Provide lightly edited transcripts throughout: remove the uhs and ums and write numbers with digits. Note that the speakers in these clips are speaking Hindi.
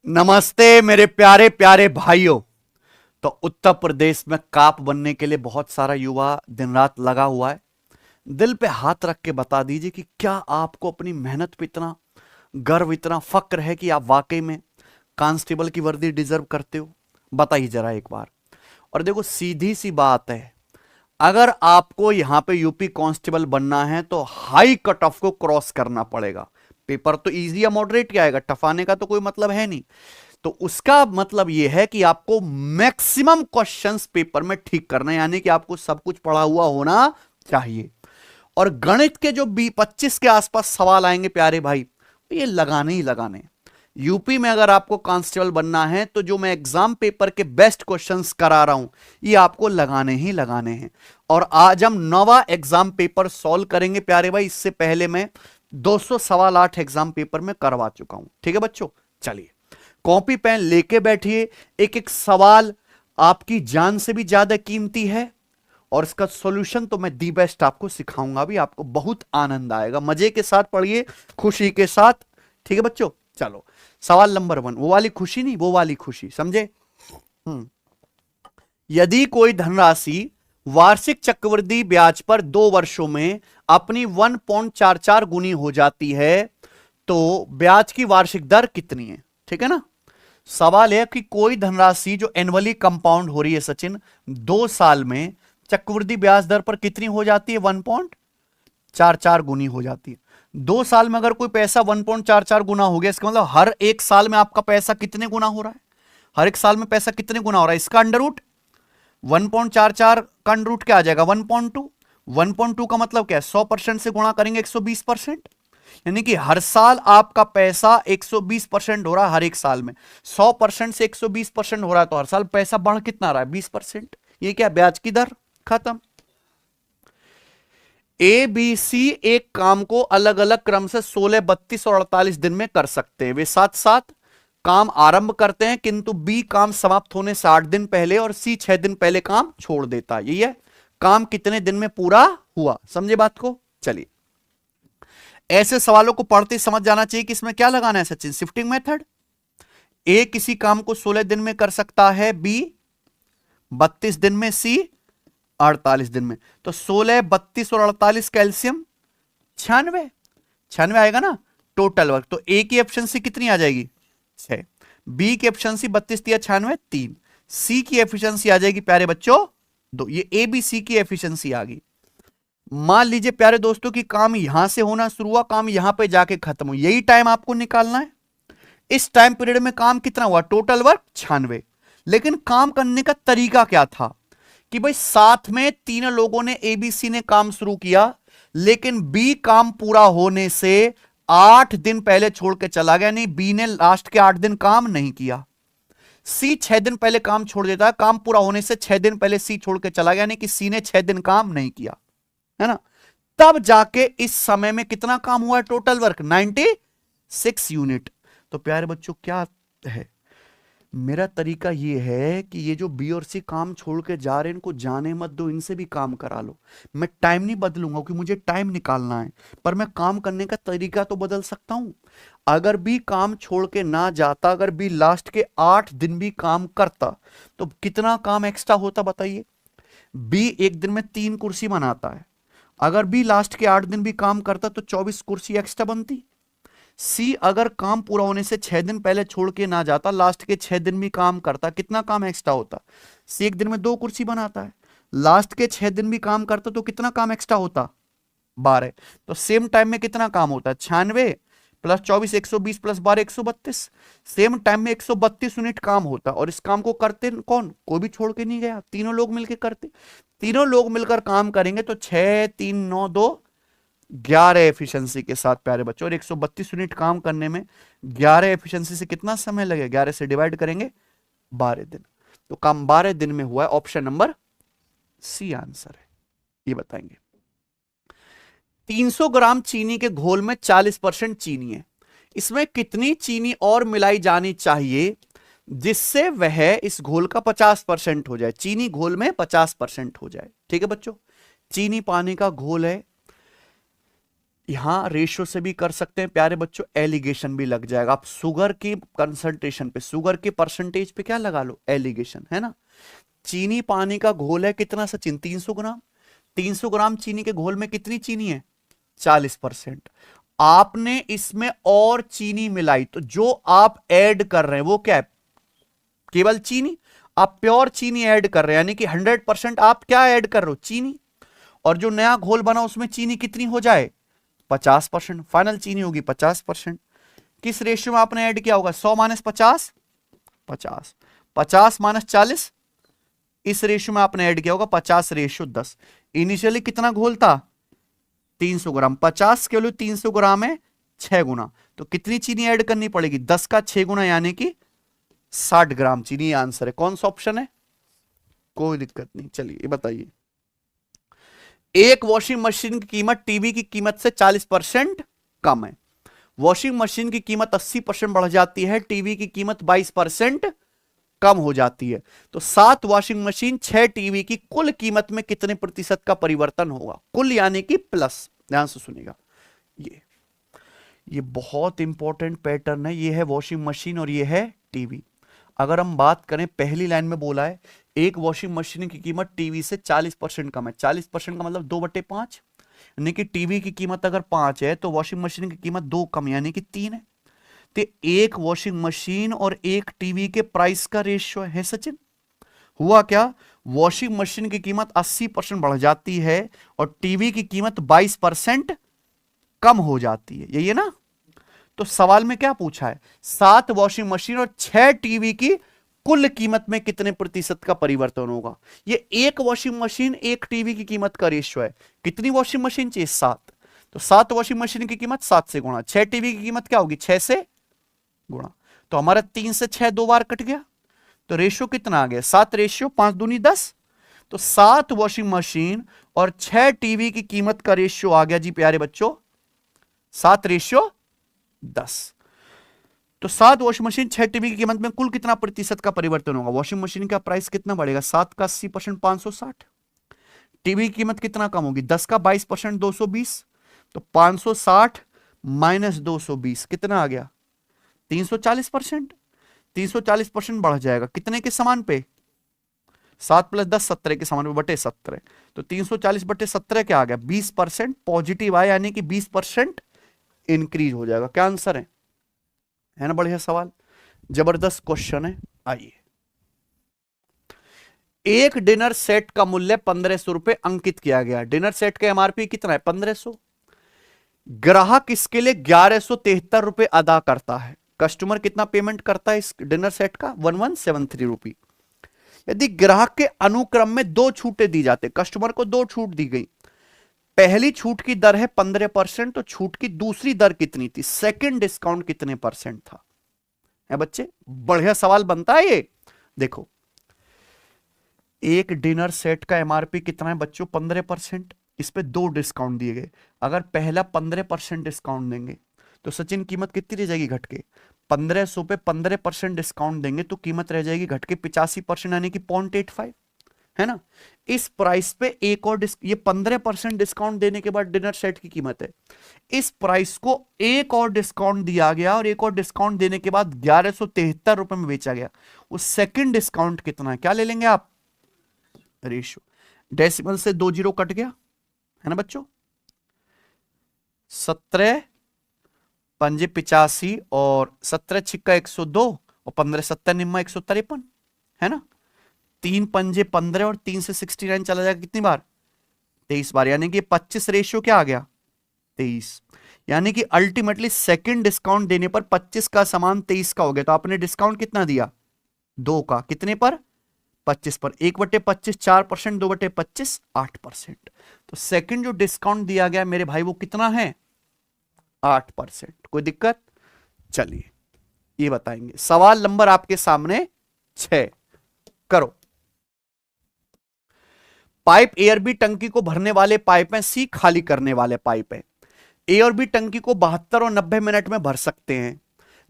नमस्ते मेरे प्यारे प्यारे भाइयों। तो उत्तर प्रदेश में काप बनने के लिए बहुत सारा युवा दिन रात लगा हुआ है। दिल पे हाथ रख के बता दीजिए कि क्या आपको अपनी मेहनत पे इतना गर्व, इतना फक्र है कि आप वाकई में कांस्टेबल की वर्दी डिजर्व करते हो? बताइए जरा एक बार। और देखो, सीधी सी बात है, अगर आपको यहां पे यूपी कांस्टेबल बनना है तो हाई कट ऑफ को क्रॉस करना पड़ेगा। पेपर तो इजी या मॉडरेट क्या आएगा, टफ आने का तो कोई मतलब है नहीं। तो उसका मतलब यह है कि आपको मैक्सिमम क्वेश्चंस पेपर में ठीक करना है, यानी कि आपको सब कुछ पढ़ा हुआ होना चाहिए। और गणित के जो 25 के आसपास सवाल आएंगे प्यारे भाई, तो ये लगाने ही लगाने हैं। यूपी में अगर आपको कांस्टेबल बनना है तो जो मैं एग्जाम पेपर के बेस्ट क्वेश्चंस करा रहा हूं, ये आपको लगाने ही लगाने हैं। और आज हम नवा एग्जाम पेपर सॉल्व करेंगे प्यारे भाई। इससे पहले मैं 200 सवाल 8 एग्जाम पेपर में करवा चुका हूं। ठीक है बच्चों, चलिए कॉपी पेन लेके बैठिए। एक एक सवाल आपकी जान से भी ज्यादा कीमती है, और इसका सॉल्यूशन तो मैं दी बेस्ट आपको सिखाऊंगा भी। आपको बहुत आनंद आएगा, मजे के साथ पढ़िए, खुशी के साथ। ठीक है बच्चों, चलो सवाल नंबर 1। वो वाली खुशी नहीं, वो वाली खुशी, समझे? यदि कोई धनराशि वार्षिक चक्रवृद्धि ब्याज पर 2 वर्षों में अपनी 1.44 गुनी हो जाती है तो ब्याज की वार्षिक दर कितनी है? ठीक है ना। सवाल है कि कोई धनराशि जो एनुअली कंपाउंड हो रही है सचिन, 2 साल में चक्रवृद्धि ब्याज दर पर कितनी हो जाती है? 1.44 गुनी हो जाती है। 2 साल में अगर कोई पैसा 1.44 गुना हो गया, इसका मतलब हर एक साल में आपका पैसा कितने गुना हो रहा है? हर एक साल में पैसा कितने गुना हो रहा है? इसका अंडर रूट 1.44 का अंडर रूट क्या आ जाएगा? 1.2। 1.2 का मतलब क्या है? 100% से गुणा करेंगे 120%, यानी कि हर साल आपका पैसा 120% हो रहा है। हर एक साल में 100% से 120% हो रहा है, तो हर साल पैसा बढ़ कितना रहा है? 20%। ये क्या? ब्याज की दर। खत्म। ए बी सी एक काम को अलग अलग क्रम से 16, 32 और 48 दिन में कर सकते हैं। वे साथ साथ काम आरंभ करते हैं, किंतु बी काम समाप्त होने से 8 दिन पहले और सी 6 दिन पहले काम छोड़ देता है। यही है काम कितने दिन में पूरा हुआ। समझे बात को? चलिए, ऐसे सवालों को पढ़ते समझ जाना चाहिए कि इसमें क्या लगाना है सचिन? Shifting method. ए किसी काम को 16 दिन में कर सकता है, बी 32 दिन में, सी 48 दिन में। तो 16, 32 और 48 कैल्शियम 96। 96 आएगा ना टोटल वर्क। तो ए की एफिशिएंसी कितनी आ जाएगी? 6। बी की एफिशिएंसी 32 दिया 96, 3। सी की एफिशिएंसी आ जाएगी प्यारे बच्चों 2। ये ए बी सी की एफिशिएंसी आ गई। मान लीजिए प्यारे दोस्तों कि काम यहां से होना शुरू हुआ, काम यहां पे जाके खत्म हुआ, यही टाइम आपको निकालना है। इस टाइम पीरियड में काम कितना हुआ? Total work 96। लेकिन काम करने का तरीका क्या था कि भाई साथ में 3 लोगों ने, एबीसी ने काम शुरू किया, लेकिन बी काम पूरा होने से 8 दिन पहले छोड़ के चला गया। नहीं, बी ने लास्ट के 8 दिन काम नहीं किया। सी 6 दिन पहले काम छोड़ देता है, काम पूरा होने से 6 दिन पहले सी छोड़ के चला गया, नहीं कि सी ने 6 दिन काम नहीं किया, है ना। तब जाके इस समय में कितना काम हुआ? Total work 96 unit. तो प्यारे बच्चों क्या है, मेरा तरीका ये है कि ये जो बी और सी काम छोड़ के जा रहे हैं, इनको जाने मत दो, इनसे भी काम करा लो। मैं टाइम नहीं बदलूंगा क्योंकि मुझे टाइम निकालना है, पर मैं काम करने का तरीका तो बदल सकता हूं। अगर बी काम छोड़ के ना जाता, अगर बी लास्ट के 8 दिन भी काम करता, तो कितना काम एक्स्ट्रा होता बताइए? बी एक दिन में 3 कुर्सी बनाता है, अगर बी लास्ट के 8 दिन भी काम करता तो 24 कुर्सी एक्स्ट्रा बनती। सी अगर काम पूरा होने से 6 दिन पहले छोड़ के ना जाता, लास्ट के 6 दिन भी काम करता, कितना काम एक्स्ट्रा होता? सी एक दिन में 2 कुर्सी बनाता है, लास्ट के 6 दिन भी काम करता तो कितना काम एक्स्ट्रा होता? 12। तो सेम टाइम में कितना काम होता है? 96 प्लस 24 120 प्लस 12 132। सेम टाइम में 132 यूनिट काम होता, और इस काम को करते कौन? कोई भी छोड़ के नहीं गया, तीनों लोग मिलकर करते। तीनों लोग मिलकर काम करेंगे तो 6 3 9 2 11 एफिशिएंसी के साथ प्यारे बच्चों। और 132 यूनिट काम करने में 11 एफिशिएंसी से कितना समय लगेगा? 11 से डिवाइड करेंगे 12 दिन। तो काम 12 दिन में हुआ है। ऑप्शन नंबर सी आंसर है। ये बताएंगे। 300 ग्राम चीनी के घोल में 40% चीनी है, इसमें कितनी चीनी और मिलाई जानी चाहिए जिससे वह इस घोल का 50% हो जाए? चीनी घोल में 50% हो जाए। ठीक है बच्चों, चीनी पानी का घोल है, यहां रेशियो से भी कर सकते हैं प्यारे बच्चों, एलिगेशन भी लग जाएगा। आप शुगर की कंसंट्रेशन पे, शुगर के परसेंटेज पे क्या लगा लो, एलिगेशन, है ना। चीनी पानी का घोल है कितना सचिन, 300 ग्राम। 300 ग्राम चीनी के घोल में कितनी चीनी है, 40%। आपने इसमें और चीनी मिलाई, तो जो आप ऐड कर रहे हैं वो क्या है, केवल चीनी। आप प्योर चीनी ऐड कर रहे हैं, यानी कि 100% आप क्या ऐड कर रहे हो, चीनी। और जो नया घोल बना उसमें चीनी कितनी हो जाए, 50%। फाइनल चीनी होगी 50%। किस रेशियो में आपने ऐड किया होगा, 100 माइनस 50, 50, 50 माइनस 40, इस रेशियो में आपने ऐड किया होगा 50:10। इनिशियली कितना घोल था, 300 ग्राम। 50 के लिए 300 ग्राम है 6 गुना, तो कितनी चीनी ऐड करनी पड़ेगी, 10 का 6 गुना, यानी कि 60 ग्राम चीनी। आंसर है कौन सा ऑप्शन है, कोई दिक्कत नहीं। चलिए ये बताइए, एक वॉशिंग मशीन की कीमत टीवी की कीमत से 40% कम है। वॉशिंग मशीन की कीमत 80% बढ़ जाती है, टीवी की कीमत 22% कम हो जाती है। तो 7 वॉशिंग मशीन 6 टीवी की कुल कीमत में कितने प्रतिशत का परिवर्तन होगा, कुल यानी कि प्लस। ध्यान से सुनिएगा, ये बहुत इंपॉर्टेंट पैटर्न है। ये है वॉशिंग मशीन और ये है टीवी। अगर हम बात करें, पहली लाइन में बोला है एक वॉशिंग मशीन की कीमत टीवी से 40% कम है। 40% का मतलब 2/5, यानी कि टीवी की कीमत अगर 5 है तो वॉशिंग मशीन की कीमत 2 कम, यानी कि 3 है। तो एक वॉशिंग मशीन और एक टीवी के प्राइस का रेशियो है सचिन। हुआ क्या, वॉशिंग मशीन की कीमत 80% बढ़ जाती है और टीवी की कीमत 22% कम हो जाती है, यही है ना। तो सवाल में क्या पूछा है, 7 वॉशिंग मशीन और 6 टीवी की कुल कीमत में कितने प्रतिशत का परिवर्तन होगा। ये एक वॉशिंग मशीन एक टीवी की कीमत का रेशियो है। कितनी वॉशिंग मशीन चाहिए, 7। तो 7 वॉशिंग मशीन की कीमत 7 से गुणा, 6 टीवी की कीमत क्या होगी, 6 से गुणा। तो हमारा 3 से 6 2 बार कट गया, तो रेशियो कितना आ गया, 7:5 दूनी 10। तो 7 वॉशिंग मशीन और 6 टीवी की कीमत का रेशियो आ गया जी प्यारे बच्चों, 7:10। तो 7 वॉशिंग मशीन 6 टीवी की कीमत में कुल कितना प्रतिशत का परिवर्तन होगा। वॉशिंग मशीन का प्राइस कितना बढ़ेगा, 7 का 80% 560। टीवी की कीमत कितना कम होगी, 10 का 22% 220। तो 560 माइनस 220 कितना आ गया, 340%। 340% बढ़ जाएगा कितने के समान पे, 7 + 10 17 के समान पे बटे 17। तो 340/17 क्या आ गया, 20% पॉजिटिव आया, यानी कि 20% इंक्रीज हो जाएगा। क्या आंसर है ना। बढ़िया सवाल, जबरदस्त क्वेश्चन है। आइए, एक डिनर सेट का मूल्य 1500 रुपए अंकित किया गया। डिनर सेट का एमआरपी कितना है, 1500। ग्राहक इसके लिए 1173 रुपए अदा करता है। कस्टमर कितना पेमेंट करता है इस डिनर सेट का, 1173 रुपए। यदि ग्राहक के अनुक्रम में 2 छूटें दी जाते, कस्टमर को 2 छूट दी गई। पहली छूट की दर है 15%, तो छूट की दूसरी दर कितनी थी, सेकंड डिस्काउंट कितने परसेंट था। है बच्चे, बढ़िया सवाल बनता है ये। देखो, एक डिनर सेट का एमआरपी कितना है बच्चों, 15%। इस पे 2 डिस्काउंट दिए गए। अगर पहला 15% डिस्काउंट देंगे तो सचिन कीमत कितनी रह जाएगी घट के, 1500 पे 15% डिस्काउंट देंगे तो कीमत रह जाएगी घट के 85%, यानी कि 0.85, है ना। इस प्राइस पे एक और ये 15% डिस्काउंट देने के बाद डिनर सेट की कीमत है। इस प्राइस को एक और डिस्काउंट दिया गया और एक और डिस्काउंट देने के बाद 1173 रुपए में बेचा गया। उस सेकंड डिस्काउंट कितना है, क्या ले लेंगे आप, रेशियो। डेसिमल से 2 जीरो कट गया, है ना बच्चों। 17 पंजे 85 और 17 छिक्का 102 और 15 7 निम्मा 153, है ना। 3 पंजे 15 और 3 से 69 चला जाएगा कितनी बार, 23 बार, यानी कि 25 रेशियो क्या आ गया, 23। यानी कि अल्टीमेटली सेकंड डिस्काउंट देने पर 25 का समान 23 का हो गया। तो आपने डिस्काउंट कितना दिया, 2 का, कितने पर, 25 पर। 1/25 4%, 2/25 8%। तो सेकंड जो डिस्काउंट दिया गया मेरे भाई वो कितना है, 8%। कोई दिक्कत, चलिए ये बताएंगे। सवाल नंबर आपके सामने 6 करो। पाइप ए और बी टंकी को भरने वाले पाइप हैं, सी खाली करने वाले पाइप हैं। ए और बी टंकी को 72 और 90 मिनट में भर सकते हैं।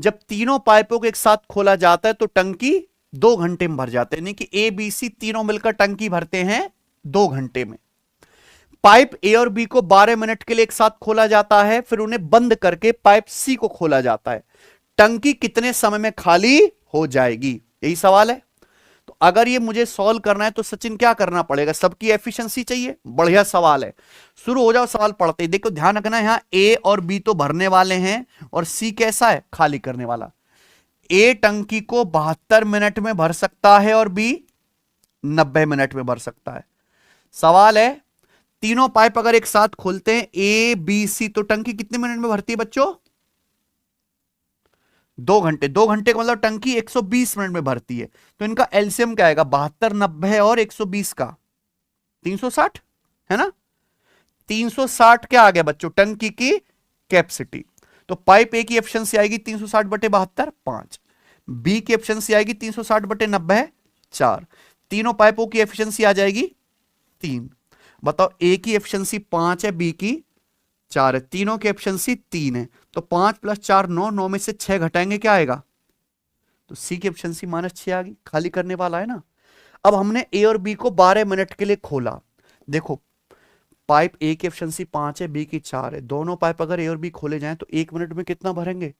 जब तीनों पाइपों को एक साथ खोला जाता है तो टंकी 2 घंटे में भर जाते हैं, यानी कि ए बी सी तीनों मिलकर टंकी भरते हैं 2 घंटे में। पाइप ए और बी को 12 मिनट के लिए एक साथ खोला जाता है, फिर उन्हें बंद करके पाइप सी को खोला जाता है। टंकी कितने समय में खाली हो जाएगी? यही सवाल है। तो अगर ये मुझे सॉल्व करना है तो सचिन क्या करना पड़ेगा? सबकी एफिशिएंसी चाहिए। बढ़िया सवाल है, शुरू हो जाओ सवाल पढ़ते ही। देखो ध्यान रखना, यहां ए और बी तो भरने वाले हैं और सी कैसा है? खाली करने वाला। ए टंकी को 72 मिनट में भर सकता है और बी 90 मिनट में भर सकता है। सवाल है, तीनों पाइप अगर एक साथ खोलते हैं ए बी सी, तो टंकी कितने मिनट में भरती है बच्चों? 2 घंटे। 2 घंटे का मतलब टंकी 120 मिनट में भरती है। तो इनका एलसीएम क्या आएगा? 72, 90 और 120 का 360 है ना। 360 क्या आ गया बच्चों? टंकी की कैपेसिटी। तो पाइप ए की एफिशिएंसी आएगी 360 बटे 72 5, बी की एफिशिएंसी आएगी 360 बटे 90 4, तीनों पाइपों की एफिशिएंसी आ जाएगी 3। बताओ, ए की एफिशिएंसी 5 है, बी की 4 है, तीनों की एफिशिएंसी 3 है। तो 5 + 4 9, 9 में से 6 घटाएंगे क्या आएगा? तो सी की एफिशिएंसी -6 आ गई। खाली करने वाला है ना। अब हमने ए और बी को 12 मिनट के लिए खोला। देखो पाइप ए की एफिशिएंसी 5 है, बी की 4 है। दोनों पाइप अगर ए और बी खोले जाएं तो 1 मिनट में कितना भरेंगे?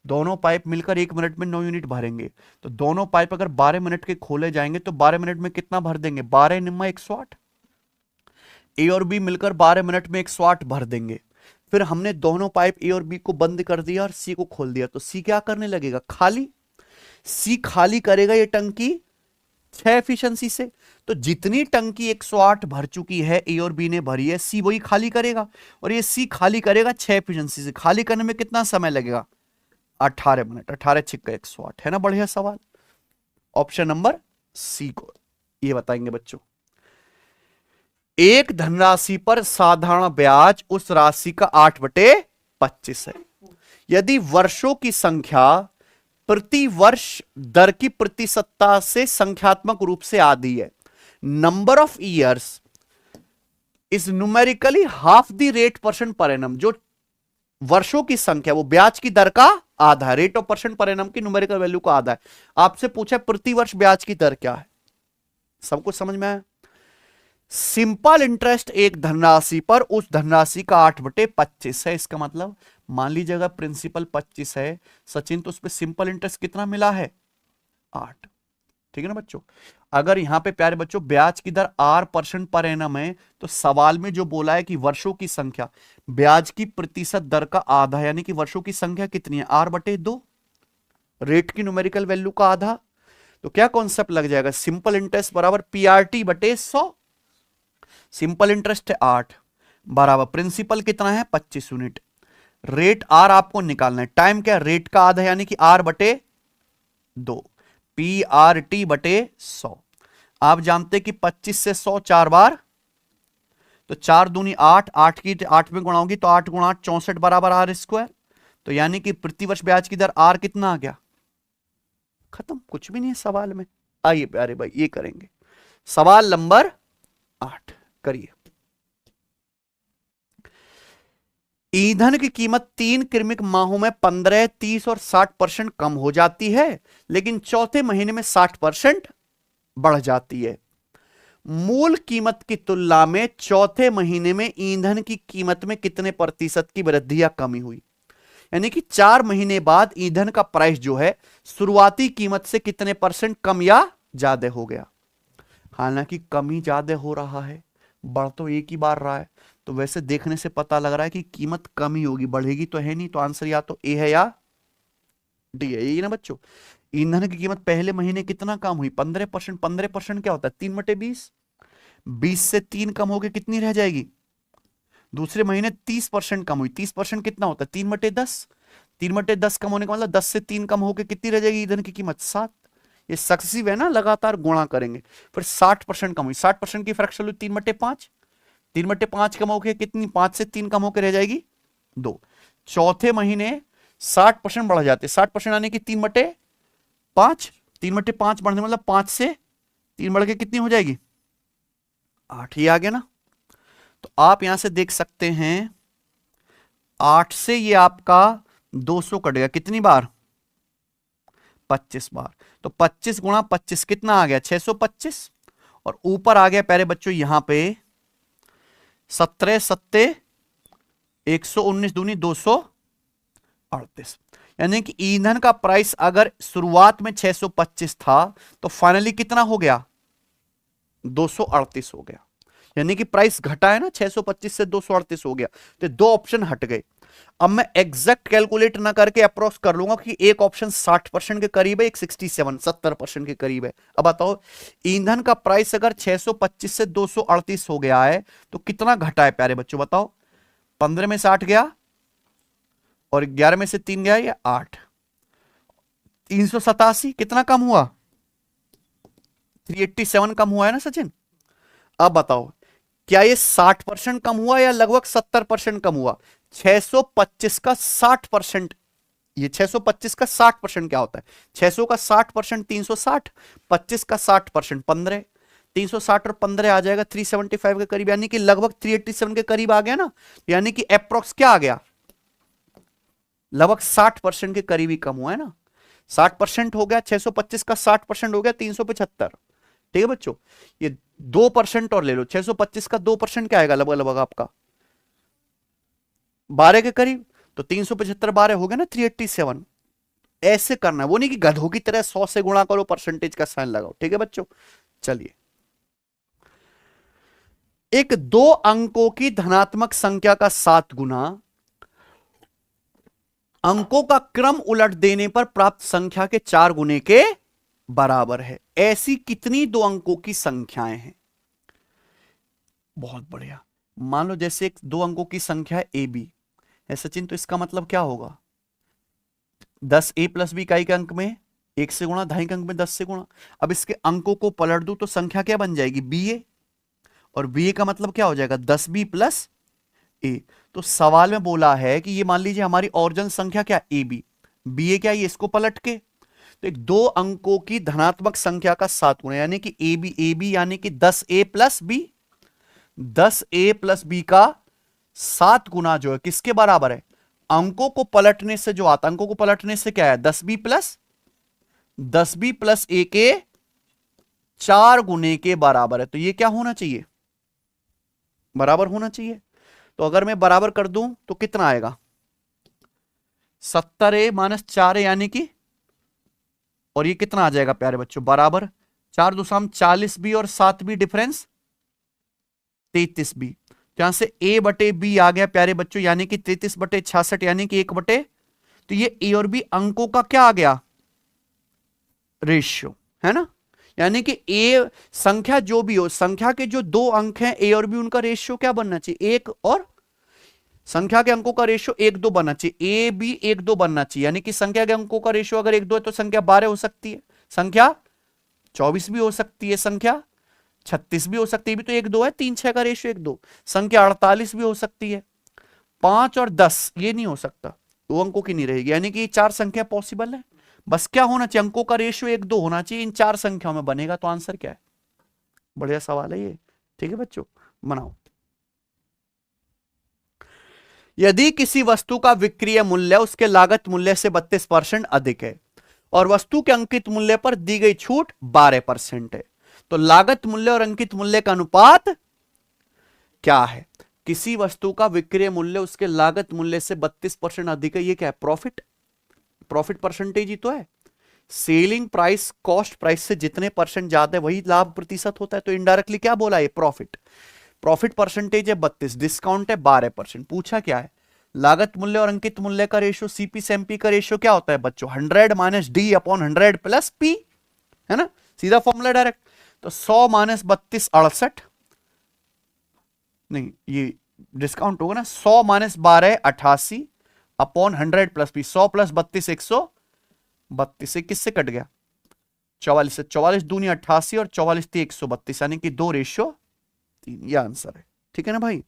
दोनों पाइप मिलकर 1 मिनट में 9 यूनिट भरेंगे। तो दोनों पाइप अगर 12 मिनट के खोले जाएंगे तो 12 मिनट में कितना भर देंगे? 12 निम्मा 108। ए और बी मिलकर 12 मिनट में 108 भर देंगे। फिर हमने दोनों पाइप ए और बी को बंद कर दिया और सी को खोल दिया। तो सी क्या करने लगेगा? खाली। सी खाली करेगा ये टंकी 6 एफिशिएंसी से। तो जितनी टंकी 108 भर चुकी है ए और बी ने भरी है, सी वही खाली करेगा। और ये सी खाली करेगा 6 एफिशिएंसी से। खाली करने में कितना समय लगेगा? 18 मिनट। 18 छिक्का 108 है ना। बढ़िया सवाल। ऑप्शन नंबर सी को ये बताएंगे बच्चों। एक धनराशि पर साधारण ब्याज उस राशि का 8/25 है। यदि वर्षों की संख्या प्रति वर्ष दर की प्रतिशतता से संख्यात्मक रूप से आधी है, number of years is numerically half the rate percent per annum. जो वर्षों की संख्या वो ब्याज की दर का आधा है। Rate of percent per annum की न्यूमेरिकल वैल्यू का आधा है। आपसे पूछा प्रति वर्ष ब्याज की दर क्या है? सब कुछ समझ में आया? सिंपल इंटरेस्ट एक धनराशि पर उस धनराशि का 8/25 है। इसका मतलब मान लीजिएगा प्रिंसिपल 25 है सचिन, तो उस पर सिंपल इंटरेस्ट कितना मिला है? 8। ठीक है ना बच्चों। अगर यहां पे प्यारे बच्चों ब्याज की दर 8% पर एनम है, तो सवाल में जो बोला है कि वर्षों की संख्या ब्याज की प्रतिशत दर का आधा, यानी कि वर्षों की संख्या कितनी है? r/2, रेट की न्यूमेरिकल वैल्यू का आधा। तो क्या कॉन्सेप्ट लग जाएगा? सिंपल इंटरेस्ट बराबर PRT/100। सिंपल इंटरेस्ट है 8 बराबर प्रिंसिपल कितना है? 25 यूनिट। रेट आर आपको निकालना है। टाइम क्या? रेट का आधा यानी कि r/2 PRT/100। आप जानते कि 25 से 100 4 बार, तो 4 दूनी 8, 8 की 8 में गुणा होगी तो 8 × 8 64 बराबर r²। तो यानी कि प्रतिवर्ष ब्याज की दर r कितना आ गया? खत्म। कुछ भी नहीं है सवाल में। आइए प्यारे भाई ये करेंगे सवाल नंबर 8। करिए। ईंधन की कीमत 3 क्रमिक माहों में 15, 30 और 60% कम हो जाती है, लेकिन चौथे महीने में 60% बढ़ जाती है। मूल कीमत की तुलना में चौथे महीने में ईंधन की कीमत में कितने प्रतिशत की वृद्धि या कमी हुई? यानी कि 4 महीने बाद ईंधन का प्राइस जो है शुरुआती कीमत से कितने % कम या ज्यादा हो गया? हालांकि कमी ज्यादा हो रहा है, बढ़ तो एक ही बार रहा है। तो वैसे देखने से पता लग रहा है कि कीमत कम ही होगी, बढ़ेगी तो है नहीं। तो आंसर या तो ए है या डी है। यही ना बच्चों। ईंधन की कीमत पहले महीने कितना कम हुई? 15%। 15% क्या होता है? 3/20। 20 से 3 कम होकर कितनी रह जाएगी? दूसरे महीने 30% कम हुई। 30% कितना होता है? 3/10। 3/10 कम होने का मतलब 10 से 3 कम होकर कितनी रह जाएगी ईंधन की कीमत? 7। ये सक्सेसिव है ना, लगातार गुणा करेंगे। फिर 60% कम हुई। 60% की फ्रैक्शन हुई 3/5। 3/5 कम होकर कितनी? 5 से 3 कम होकर रह जाएगी 2। चौथे महीने 60% बढ़ जाते। 60% यानी कि 3/5। 3/5 बढ़ने मतलब 5 से 3 बढ़ के कितनी हो जाएगी? 8 ही आ गया ना। तो आप यहां से देख सकते हैं 8 से ये आपका 200 कट गया। कितनी बार? 25 बार। तो 25 × 25 कितना आ गया? 625। और ऊपर आ गया प्यारे बच्चों यहां पे 17 सत्ते 119 दूनी 238। यानी कि ईंधन का प्राइस अगर शुरुआत में 625 था तो फाइनली कितना हो गया, 238 हो गया। यानी कि प्राइस घटा है ना, 625 से 238 हो गया। तो दो ऑप्शन हट गए। अब मैं एग्जैक्ट कैलकुलेट ना करके अप्रोक्स कर लूंगा कि एक ऑप्शन 60% के करीब है, एक 67 70% के करीब है। अब बताओ ईंधन का प्राइस अगर 625 से 238 हो गया है तो कितना घटा है प्यारे बच्चों, बताओ। 15 में से 8 गया और 11 में से 3 गया, या 8, 387 कितना कम हुआ, 387 कम हुआ है ना सचिन। अब बताओ क्या ये 60% कम हुआ या लगभग 70% कम हुआ। 625 का 60%, ये 625 का 60% क्या होता है, 600 का 60% 360, 25 का 60% 15, 360 और 15 आ जाएगा 375 के करीब, यानी कि लगभग 387 के करीब आ गया ना। यानी कि अप्रोक्स क्या आ गया, लगभग 60% के करीब ही कम हुआ है ना। 60% हो गया, 625 का 60% हो गया 375। ठीक है बच्चों, ये 2% और ले लो, 625 का 2% क्या आएगा, लगभग लगभग आपका 12 के करीब। तो 375 12 हो गया ना 387। ऐसे करना है, वो नहीं कि गधों की तरह 100 से गुणा करो परसेंटेज का साइन लगाओ। ठीक है बच्चों, चलिए। एक 2 अंकों की धनात्मक संख्या का 7 गुना अंकों का क्रम उलट देने पर प्राप्त संख्या के 4 गुने के बराबर है। ऐसी कितनी 2 अंकों की संख्याएं हैं। बहुत बढ़िया। मान लो जैसे एक 2 अंकों की संख्या है ए बी है सचिन, तो इसका मतलब क्या होगा, 10 ए प्लस बी इकाई के अंक में 1 से गुणा, 2.5 के अंक में 10 से गुणा। अब इसके अंकों को पलट दूं तो संख्या क्या बन जाएगी, बी ए, और बी ए का मतलब क्या हो जाएगा, 10 बी प्लस ए। तो सवाल में बोला है कि ये मान लीजिए हमारी ओरिजिनल संख्या क्या, ए बी, बी ए क्या, ये इसको पलट के। तो एक 2 अंकों की धनात्मक संख्या का 7 गुना, यानी कि ए बी यानी कि 10 ए प्लस बी, 10 ए प्लस बी का 7 गुना जो है किसके बराबर है, अंकों को पलटने से जो आता, अंकों को पलटने से क्या है, 10 बी प्लस ए के 4 गुने के बराबर है। तो ये क्या होना चाहिए, बराबर होना चाहिए। तो अगर मैं बराबर कर दूं तो कितना आएगा, 70 माइनस 4 यानी कि, और ये कितना आ जाएगा प्यारे बच्चों, बराबर 4 2 40 बी और 7 बी डिफरेंस 33 बी। तो यहां से ए बटे बी आ गया प्यारे बच्चों, यानी कि 33 बटे 66, यानी कि 1 बटे, तो ये ए और बी अंकों का क्या आ गया, रेशियो है ना। यानी कि ए संख्या जो भी हो, संख्या के जो 2 अंक हैं ए और बी, उनका रेशियो क्या बनना चाहिए, 1, और संख्या के अंकों का रेशियो 1 2 बनना चाहिए, ए बी 1 2 बनना चाहिए। यानी कि संख्या के अंकों का रेशियो अगर 1 2 है तो संख्या 12 हो सकती है, संख्या 24 भी हो सकती है, संख्या 36 भी हो सकती है, भी तो 1 2 है, 3 6 का रेशियो 1 2, संख्या 48 भी हो सकती है, 5 और 10 ये नहीं हो सकता, 2 अंकों की नहीं रहेगी। यानी कि 4 संख्या पॉसिबल है, बस क्या होना चाहिए, अंकों का रेशियो 1 2 होना चाहिए, इन 4 संख्याओं में बनेगा। तो आंसर क्या है, बढ़िया सवाल है ये। ठीक है बच्चों, बनाओ। यदि किसी वस्तु का विक्रय मूल्य उसके लागत मूल्य से 32% अधिक है और वस्तु के अंकित मूल्य पर दी गई छूट 12% है, तो लागत मूल्य और अंकित मूल्य का अनुपात क्या है। किसी वस्तु का विक्रय मूल्य उसके लागत मूल्य से 32% अधिक है, ये क्या है, प्रॉफिट, प्रॉफिट परसेंटेज ही तो है। सेलिंग प्राइस कॉस्ट प्राइस से जितने परसेंट ज्यादा है वही लाभ प्रतिशत होता है। तो इनडायरेक्टली क्या बोला है, प्रॉफिट, प्रॉफिट परसेंटेज है 32, डिस्काउंट है 12%। पूछा क्या है, लागत मूल्य और अंकित मूल्य का रेशियो, सीपी से एमपी का रेशियो क्या होता है बच्चों, 100 minus D upon 100 plus P, है ना, सीधा फॉर्मूला डायरेक्ट। तो 100 माइनस 32 68, नहीं ये डिस्काउंट होगा ना, 100 minus 12 88 upon 100 plus P, 100 plus 32 132 से किससे कट गया, 44 से, 44 दूनी 88 और 44 थी 132, यानी कि 2:3, ये आंसर है। ठीक है ना भाई।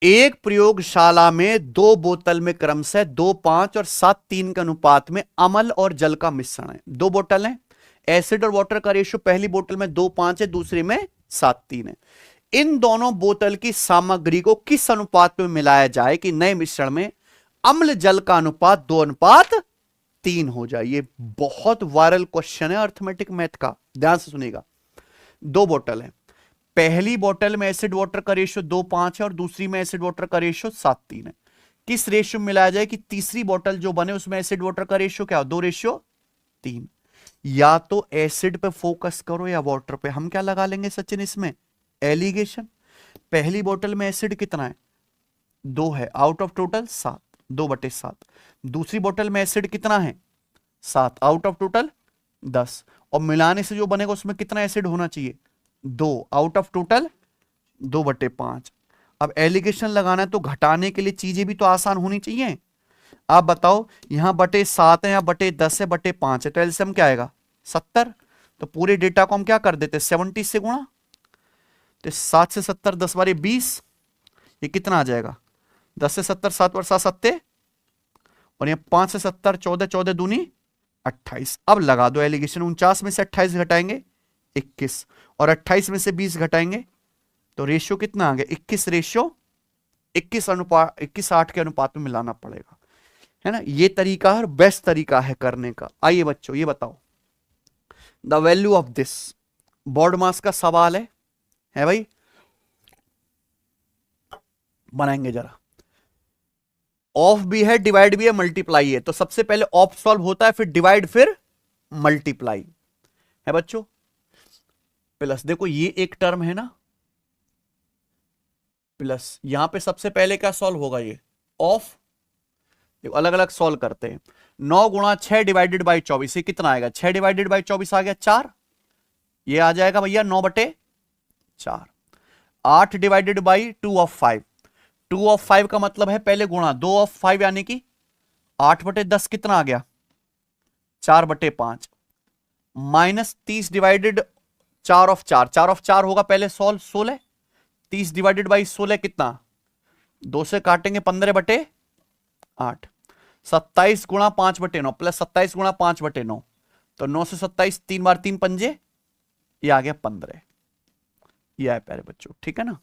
एक प्रयोगशाला में 2 बोतल में क्रमशः 2 5 और 7 3 के अनुपात में अम्ल और जल का मिश्रण है। 2 बोतल है, एसिड और वाटर का रेशियो पहली बोतल में 2 5 है, दूसरी में 7 3 है। इन दोनों बोतल की सामग्री को किस अनुपात में मिलाया जाए कि नए मिश्रण में अम्ल जल का अनुपात 2:3 हो जाए। ये बहुत वायरल क्वेश्चन है अर्थमेटिक मैथ का, ध्यान से सुनिएगा। दो बोतल है, पहली बोतल में एसिड वाटर का रेशियो 2:5 है और दूसरी में एसिड वाटर का रेशियो 7:3 है। किस रेशियो में मिलाया जाए कि तीसरी बोतल जो बने उसमें एसिड वाटर का रेशियो क्या हो, 2:3। या तो एसिड पे फोकस करो या वाटर पे। हम क्या लगा लेंगे सचिन इसमें, एलिगेशन। पहली बोतल में एसिड कितना है, 2 है, आउट ऑफ टोटल 7, 2/7। दूसरी बोतल में एसिड कितना है, 7, आउट ऑफ टोटल 10। और मिलाने से जो बनेगा उसमें कितना एसिड होना चाहिए, 2, आउट ऑफ टोटल 2/5। अब एलिगेशन लगाना है तो घटाने के लिए चीजें भी तो आसान होनी चाहिए। आप बताओ, यहां बटे 7 है, यहां बटे 10 है, बटे 5 है, तो एलसीएम क्या आएगा, 70। तो पूरे डेटा को हम क्या कर देते, 70 से गुणा। तो 7 से 70, 10 बारी 20, ये कितना आ जाएगा, 10 से 70, 7 और 7 7, और ये 5 से 70, 14, 14 दूनी 28। अब लगा दो एलिगेशन, 49 में से 28 घटाएंगे 21, और 28 में से 20 घटाएंगे तो रेशियो कितना आ गया, 21 रेशियो 21:8 के अनुपात में मिलाना पड़ेगा, है ना। ये तरीका है, बेस्ट तरीका है करने का। आइए बच्चों ये बताओ, the value of this, board मास का सवाल है भाई, बनाएंगे जरा। ऑफ भी है, डिवाइड भी है, मल्टीप्लाई है, तो सबसे पहले ऑफ सॉल्व होता है, फिर डिवाइड, फिर मल्टीप्लाई, है बच्चों। प्लस देखो ये एक टर्म है ना, प्लस यहां पे सबसे पहले क्या सॉल्व होगा, ये ऑफ। देखो अलग अलग सॉल्व करते हैं। 9 गुणा 6 डिवाइडेड बाई 24, ये कितना आएगा, 6 डिवाइडेड बाई 24 आ गया 4, ये आ जाएगा भैया 9/4। 8 डिवाइडेड बाई 2 ऑफ 5, 2 ऑफ 5 का मतलब है पहले गुणा, 2 ऑफ 5 यानी कि 8/10 कितना आ गया, 4/5। माइनस 30 डिवाइडेड 4 ऑफ 4, 4 ऑफ 4 होगा पहले सॉल्व, 16। 30 डिवाइडेड बाई 16 कितना, 2 से काटेंगे 15/8। 27 गुणा 5/9 प्लस 27 गुणा 5/9, तो 9 से 27, 3 बार 3 पंजे, ये आ गया 15। ये है प्यारे बच्चों, ठीक है ना।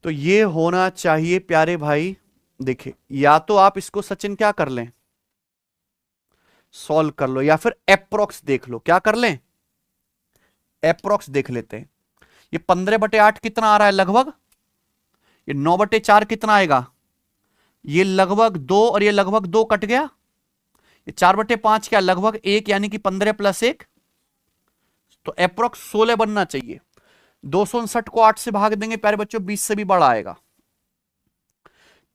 तो ये होना चाहिए प्यारे भाई। देखिए या तो आप इसको सचिन क्या कर लें, सॉल्व कर लो, या फिर एप्रोक्स देख लो, क्या कर लें, एप्रोक्स देख लेते हैं। ये 15/8 कितना आ रहा है लगभग, ये 9/4 कितना आएगा, ये लगभग 2 और ये लगभग 2 कट गया, ये 4/5 क्या लगभग 1, यानी कि 15 + 1, तो एप्रोक्स 16 बनना चाहिए। 259 को 8 से भाग देंगे प्यारे बच्चों, 20 से भी बड़ा आएगा।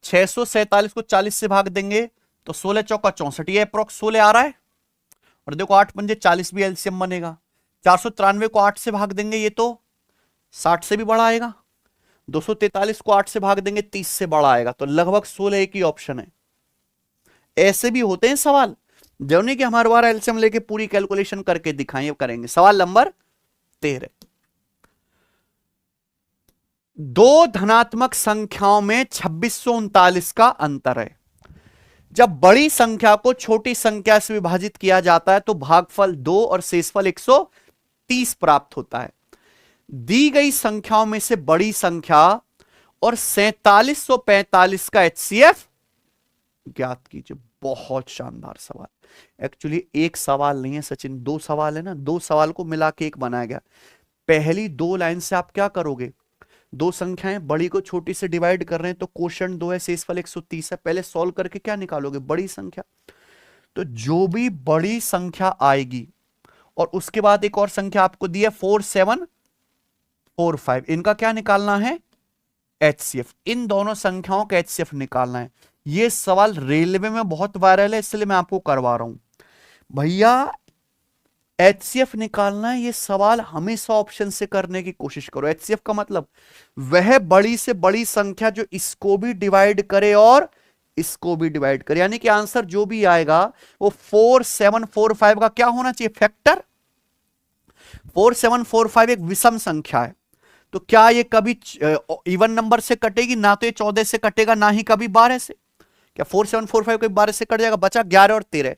647 को 40 से भाग देंगे तो 16 चौका 64, ये अप्रोक्स 16 आ रहा है। और देखो 8 पंजे 40 भी एलसीएम बनेगा। 493 को 8 से भाग देंगे, ये तो 60 से भी बड़ा आएगा। 243 को 8 से भाग देंगे, 30 से बड़ा आएगा, तो लगभग 16 एक ही ऑप्शन है। ऐसे भी होते हैं सवाल, जो नहीं कि हमारे बार एलसीएम लेके पूरी कैलकुलेशन करके दिखाएं, करेंगे। सवाल नंबर 13, दो धनात्मक संख्याओं में 2639 का अंतर है। जब बड़ी संख्या को छोटी संख्या से विभाजित किया जाता है तो भागफल 2 और शेषफल 130 प्राप्त होता है। दी गई संख्याओं में से बड़ी संख्या और 4745 का एचसीएफ ज्ञात कीजिए। बहुत शानदार सवाल। एक्चुअली एक सवाल नहीं है सचिन, 2 सवाल है ना, 2 सवाल को मिला के एक बनाया गया। पहली 2 लाइन से आप क्या करोगे, 2 संख्याएं बड़ी को छोटी से डिवाइड कर रहे हैं तो क्वोशंट 2 है, शेषफल 130 है। पहले सॉल्व करके क्या निकालोगे, बड़ी संख्या। तो जो भी बड़ी संख्या आएगी और उसके बाद एक और संख्या आपको दी है 4745, इनका क्या निकालना है, एचसीएफ। इन दोनों संख्याओं का एचसीएफ निकालना है। यह सवाल रेलवे में बहुत वायरल है, इसलिए मैं आपको करवा रहा हूं भैया। एचसीएफ निकालना है, ये सवाल हमेशा ऑप्शन से करने की कोशिश करो। एचसीएफ का मतलब वह बड़ी से बड़ी संख्या जो इसको भी डिवाइड करे और इसको भी डिवाइड करे, यानी कि आंसर जो भी आएगा वो 4745 का क्या होना चाहिए, फैक्टर। 4745 एक विषम संख्या है, तो क्या ये कभी इवन नंबर से कटेगी, ना तो ये 14 से कटेगा, ना ही कभी 12 से। क्या 4745 कभी 12 से कट जाएगा, बचा 11 और 13।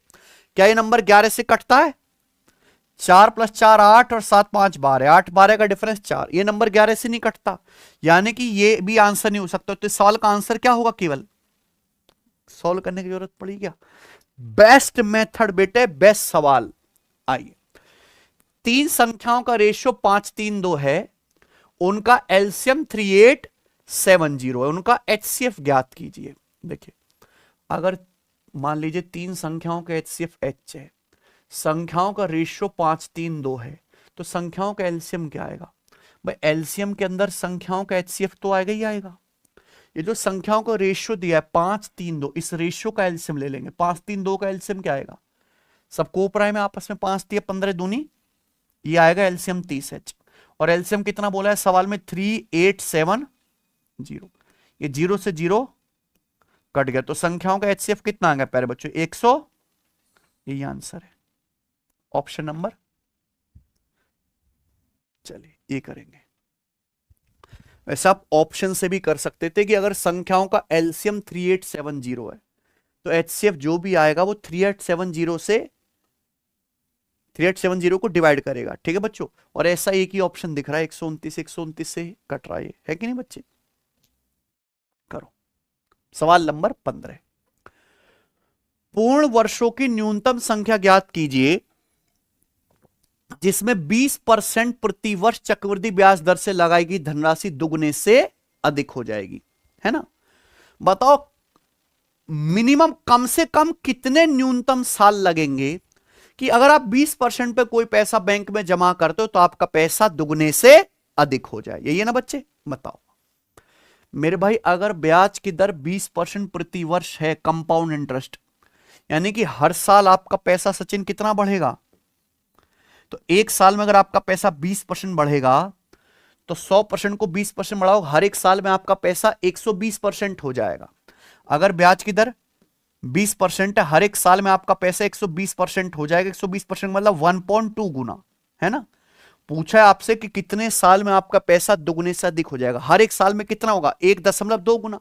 क्या ये नंबर 11 से कटता है, 4 + 4 8 और 7 5 12, 8 12 का डिफरेंस 4, ये नंबर 11 से नहीं कटता, यानी कि ये भी आंसर नहीं हो सकता। तो इस सवाल का आंसर क्या होगा, केवल सॉल्व करने की जरूरत पड़ी क्या। बेस्ट मेथड बेटे, बेस्ट सवाल। आइए तीन संख्याओं का रेशियो 532 है, उनका एलसीएम 3870 है, उनका एचसीएफ ज्ञात कीजिए। देखिए अगर मान लीजिए तीन संख्याओं का एचसीएफ एच है, संख्याओं का रेशियो 532 है, तो संख्याओं का एलसीएम क्या आएगा भाई? एलसीएम के अंदर संख्याओं का एचसीएफ तो आएगा ही आएगा। ये जो संख्याओं का रेशियो दिया है 532, इस रेशियो का एलसीएम ले लेंगे। 532 का एलसीएम क्या आएगा? सब को प्राइम है आपस में, 5 3 15 दूनी, ये आएगा एलसीएम 30H। और एलसीएम कितना बोला है सवाल में? 3870। ये 0 से 0 कट गया, तो संख्याओं का एचसीएफ कितना आ गया प्यारे बच्चों? 100। यही आंसर है, ऑप्शन नंबर। चलिए ये करेंगे। वैसे आप ऑप्शन से भी कर सकते थे कि अगर संख्याओं का एलसीएम 3870 है तो एचसीएफ जो भी आएगा वो 3870 को डिवाइड करेगा। ठीक है बच्चों, और ऐसा एक ही ऑप्शन दिख रहा है, 129 से कट रहा है कि नहीं बच्चे? करो सवाल नंबर 15। पूर्ण वर्षों की न्यूनतम संख्या ज्ञात कीजिए जिसमें 20% प्रति वर्ष चक्रवृद्धि ब्याज दर से लगाई गई धनराशि दुगने से अधिक हो जाएगी, है ना? बताओ मिनिमम कम से कम कितने न्यूनतम साल लगेंगे कि अगर आप 20% पे कोई पैसा बैंक में जमा करते हो तो आपका पैसा दुगने से अधिक हो जाए। यही है ना बच्चे? बताओ मेरे भाई, अगर ब्याज की दर 20% प्रति वर्ष है, कंपाउंड इंटरेस्ट, यानी कि हर साल आपका पैसा सचिन कितना बढ़ेगा? तो एक साल में अगर आपका पैसा 20% बढ़ेगा तो 100% को 20% बढ़ाओ, हर एक साल में आपका पैसा 120% हो जाएगा। अगर ब्याज की दर 20% है, हर एक साल में आपका पैसा 120% हो जाएगा। 120% मतलब 1.2 गुना, है ना? पूछा है आपसे कि कितने साल में आपका पैसा दुगने से अधिक हो जाएगा। हर एक साल में कितना होगा? 1.2 गुना।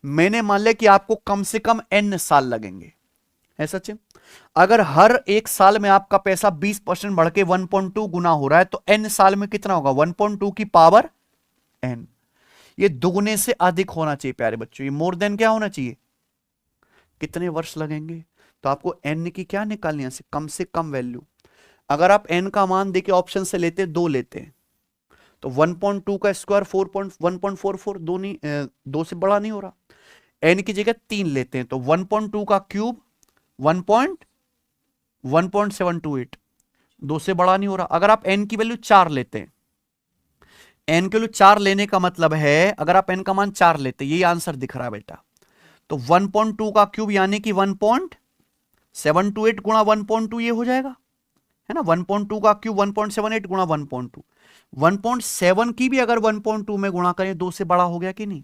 मैंने मान लिया कि आपको कम से कम n साल लगेंगे, है सचिन? अगर हर एक साल में आपका पैसा 20% बढ़ के 1.2 गुना हो रहा है तो n साल में कितना होगा? 1.2 की पावर n। ये दुगने से अधिक होना चाहिए प्यारे बच्चों, ये मोर देन क्या होना चाहिए? कितने वर्ष लगेंगे? तो आपको n की क्या निकालनी है? कम से कम वैल्यू। अगर आप n का मान देखिए ऑप्शन से लेते 2 लेते हैं तो 1.2 का स्क्वायर 1.44, 2 से बड़ा नहीं हो रहा। n की जगह 3 लेते हैं तो 1.2 का क्यूब 1.728, 2 से बड़ा नहीं हो रहा। अगर आप n की वैल्यू 4 लेते हैं, n की वैल्यू 4 लेने का मतलब है अगर आप n का मान 4 लेते हैं, यही आंसर दिख रहा है बेटा, तो 1.2 का क्यूब यानी कि 1.728 गुणा 1.2 ये हो जाएगा, है ना? 1.2 का क्यूब 1.78 गुणा 1.2, 1.7 की भी अगर 1.2 में गुणा करें 2 से बड़ा हो गया कि नहीं?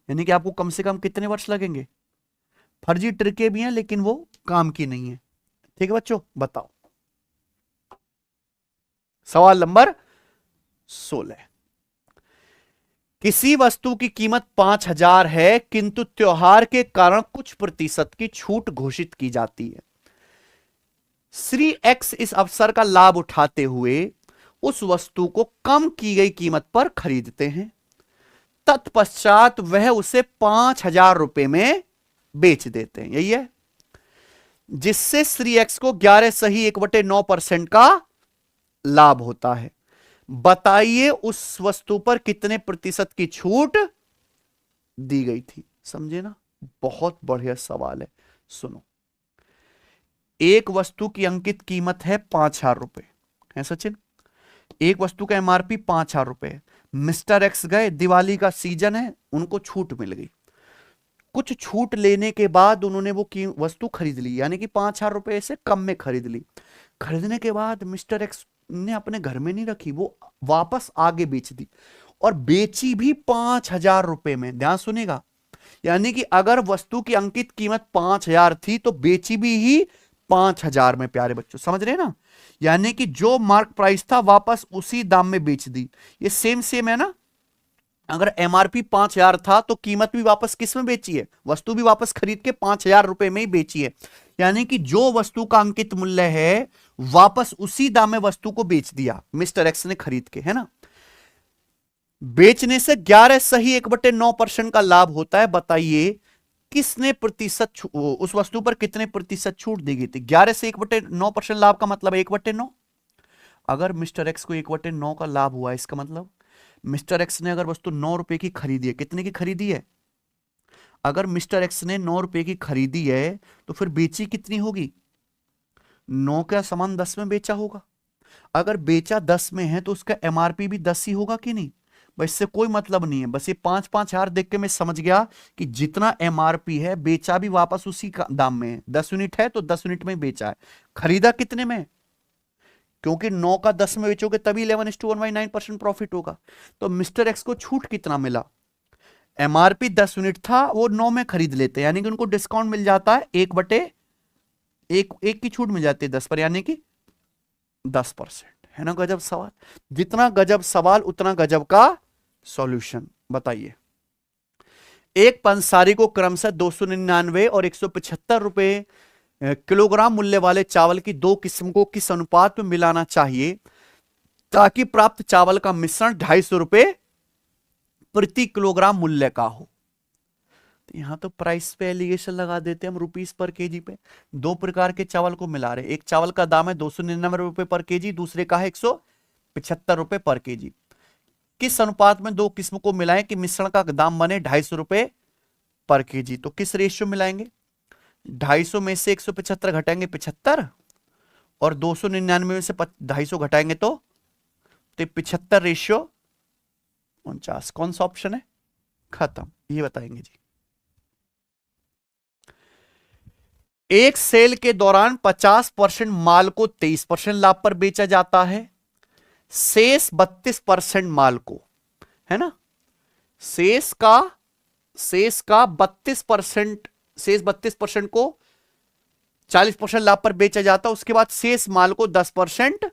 यानी कि आपको कम से कम कितने वर्ष लगेंगे? फर्जी ट्रिके भी हैं लेकिन वो काम की नहीं है। ठीक है बच्चों, बताओ सवाल नंबर 16। किसी वस्तु की कीमत 5000 है किंतु त्योहार के कारण कुछ प्रतिशत की छूट घोषित की जाती है। श्री एक्स इस अवसर का लाभ उठाते हुए उस वस्तु को कम की गई कीमत पर खरीदते हैं, तत्पश्चात वह उसे 5000 रुपए में बेच देते हैं। यही है, जिससे श्री एक्स को 11.1/9% का लाभ होता है। बताइए उस वस्तु पर कितने प्रतिशत की छूट दी गई थी? समझे ना? बहुत बढ़िया सवाल है, सुनो। एक वस्तु की अंकित कीमत है 5000 रुपए, है सचिन? एक वस्तु का एमआरपी 5000 रुपए। मिस्टर एक्स गए, दिवाली का सीजन है, उनको छूट मिल गई। कुछ छूट लेने के बाद उन्होंने वो वस्तु खरीद ली, यानी कि 5000 रुपए से कम में खरीद ली। खरीदने के बाद मिस्टर एक्स ने अपने घर में नहीं रखी, वो वापस आगे बेच दी, और बेची भी 5000 रुपए में। ध्यान सुनेगा, यानी कि अगर वस्तु की अंकित कीमत 5000 थी तो बेची भी ही 5000 में। प्यारे बच्चों समझ रहे हैं ना? यानी कि जो मार्क प्राइस था वापस उसी दाम में बेच दी। ये सेम है ना? अगर एमआरपी 5000 था तो कीमत भी वापस किस में बेची है? वस्तु भी वापस खरीद के 5000 रुपए में ही बेची है। यानी कि जो वस्तु का अंकित मूल्य है वापस उसी दाम में वस्तु को बेच दिया मिस्टर एक्स ने खरीद के, है ना? बेचने से 11.1/9% का लाभ होता है। बताइए किसने प्रतिशत उस वस्तु पर कितने प्रतिशत छूट दी गई थी? 11 से 1/9% लाभ का मतलब 1/9, अगर मिस्टर एक्स को 1/9 का लाभ हुआ है, इसका मतलब मिस्टर एक्स ने अगर वस्तु 9 रुपए की खरीदी है, कितने की खरीदी है? अगर मिस्टर एक्स ने 9 रुपए की खरीदी है तो फिर बेची कितनी होगी? 9 का सामान 10 में बेचा होगा। अगर बेचा 10 में है तो उसका एमआरपी भी 10 ही होगा कि नहीं? बस इससे कोई मतलब नहीं है, बस ये 5-5 हजार देख के मैं समझ गया कि जितना एमआरपी है बेचा भी वापस उसी का दाम में है। 10 यूनिट है तो 10 यूनिट में बेचा है। खरीदा कितने में? क्योंकि 9 का 10 में बेचोगे तभी 11:1/9% प्रॉफिट होगा। तो मिस्टर एक्स को छूट कितना मिला? एमआरपी 10 यूनिट था, वो 9 में खरीद लेते, यानी कि उनको डिस्काउंट मिल जाता है 1/1 की छूट मिल जाती है 10 पर, यानी कि 10%। है ना गजब सवाल? जितना गजब सवाल उतना गजब का सॉल्यूशन। बताइए, एक पंसारी को क्रमशः 299 और 175 रुपए किलोग्राम मूल्य वाले चावल की दो किस्म को किस अनुपात में मिलाना चाहिए ताकि प्राप्त चावल का मिश्रण 250 रुपए प्रति किलोग्राम मूल्य का हो? तो यहां तो प्राइस पे एलिगेशन लगा देते हैं हम, रुपीस पर केजी पे। दो प्रकार के चावल को मिला रहे, एक चावल का दाम है 299 रुपए पर केजी, दूसरे का है 175 रुपए पर केजी। किस अनुपात में दो किस्म को मिलाएं कि मिश्रण का दाम बने 250 रुपए पर केजी? तो किस रेशियो मिलाएंगे? 250 में से 175 घटाएंगे 75, और 299 में से 250 घटाएंगे तो 75:49। कौन सा ऑप्शन है? खत्म। ये बताएंगे जी। एक सेल के दौरान 50% माल को 23% लाभ पर बेचा जाता है, शेष 32% माल को, है ना, शेष का 32%, शेष 32% को 40% लाभ पर बेचा जाता है, उसके बाद शेष माल को 10%